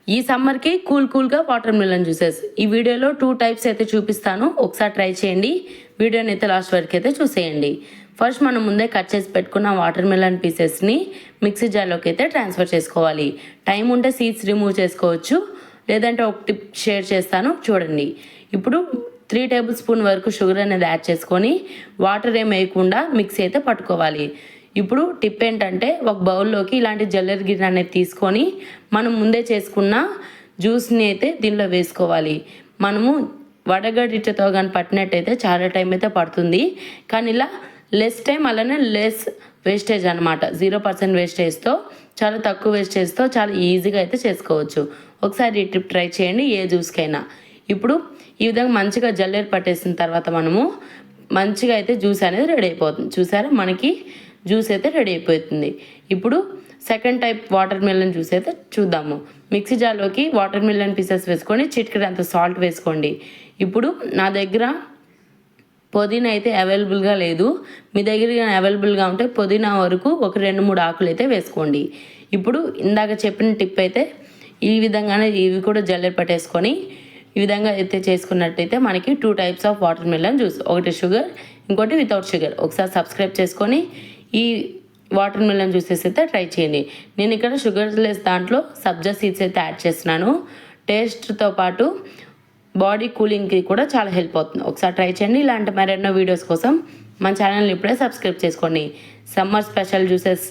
ఈ సమ్మర్కి కూల్గా వాటర్ మిలన్ జ్యూసెస్ ఈ వీడియోలో 2 టైప్స్ అయితే చూపిస్తాను. ఒకసారి ట్రై చేయండి. వీడియోని అయితే లాస్ట్ వరకు అయితే చూసేయండి. ఫస్ట్ మనం ముందే కట్ చేసి పెట్టుకున్న వాటర్ మిలన్ పీసెస్ని మిక్సీ జార్లోకి అయితే ట్రాన్స్ఫర్ చేసుకోవాలి. టైం ఉంటే సీడ్స్ రిమూవ్ చేసుకోవచ్చు, లేదంటే ఒక టిప్ షేర్ చేస్తాను చూడండి. ఇప్పుడు 3 టేబుల్ స్పూన్ వరకు షుగర్ అనేది యాడ్ చేసుకొని వాటర్ ఏం వేయకుండా మిక్సీ అయితే పట్టుకోవాలి. ఇప్పుడు టిప్ ఏంటంటే ఒక బౌల్లోకి ఇలాంటి జల్లెర గిన్నె అనేది తీసుకొని మనం ముందే చేసుకున్న జ్యూస్ని అయితే దీనిలో వేసుకోవాలి. మనము వడగడిటతో కానీ పట్టినట్టయితే చాలా టైం అయితే పడుతుంది, కానీ ఇలా లెస్ టైం అలానే లెస్ వేస్టేజ్ అనమాట. 0% వేస్టేజ్తో, చాలా తక్కువ వేస్టేజ్తో చాలా ఈజీగా అయితే చేసుకోవచ్చు. ఒకసారి ఈ టిప్ ట్రై చేయండి ఏ జ్యూస్కైనా. ఇప్పుడు ఈ విధంగా మంచిగా జల్లెర పట్టేసిన తర్వాత మనము మంచిగా అయితే జ్యూస్ అనేది రెడీ అయిపోతుంది. చూసారా, మనకి జ్యూస్ అయితే రెడీ అయిపోతుంది. ఇప్పుడు second type water melon juice అయితే చూద్దాము. మిక్సీ జార్లోకి వాటర్ మిలన్ పీసెస్ వేసుకొని చిటికెడు అంత సాల్ట్ వేసుకోండి. ఇప్పుడు నా దగ్గర పుదీనా అయితే అవైలబుల్గా లేదు, మీ దగ్గర అవైలబుల్గా ఉంటే పుదీనా వరకు ఒక 2-3 ఆకులు అయితే వేసుకోండి. ఇప్పుడు ఇందాక చెప్పిన టిప్ అయితే ఈ విధంగానే ఇవి కూడా జల్లెర పట్టేసుకొని ఈ విధంగా అయితే చేసుకున్నట్టయితే మనకి 2 types of water melon juice, ఒకటి షుగర్, ఇంకోటి వితౌట్ షుగర్. ఒకసారి సబ్స్క్రైబ్ చేసుకొని ఈ వాటర్ మిలన్ జ్యూసెస్ అయితే ట్రై చేయండి. నేను ఇక్కడ షుగర్ లెస్ దాంట్లో సబ్జా సీడ్స్ అయితే యాడ్ చేస్తున్నాను. టేస్ట్తో పాటు బాడీ కూలింగ్కి కూడా చాలా హెల్ప్ అవుతుంది. ఒకసారి ట్రై చేయండి. ఇలాంటి మరెన్నో వీడియోస్ కోసం మన ఛానల్ని ఇప్పుడే సబ్స్క్రైబ్ చేసుకోండి. Summer special juices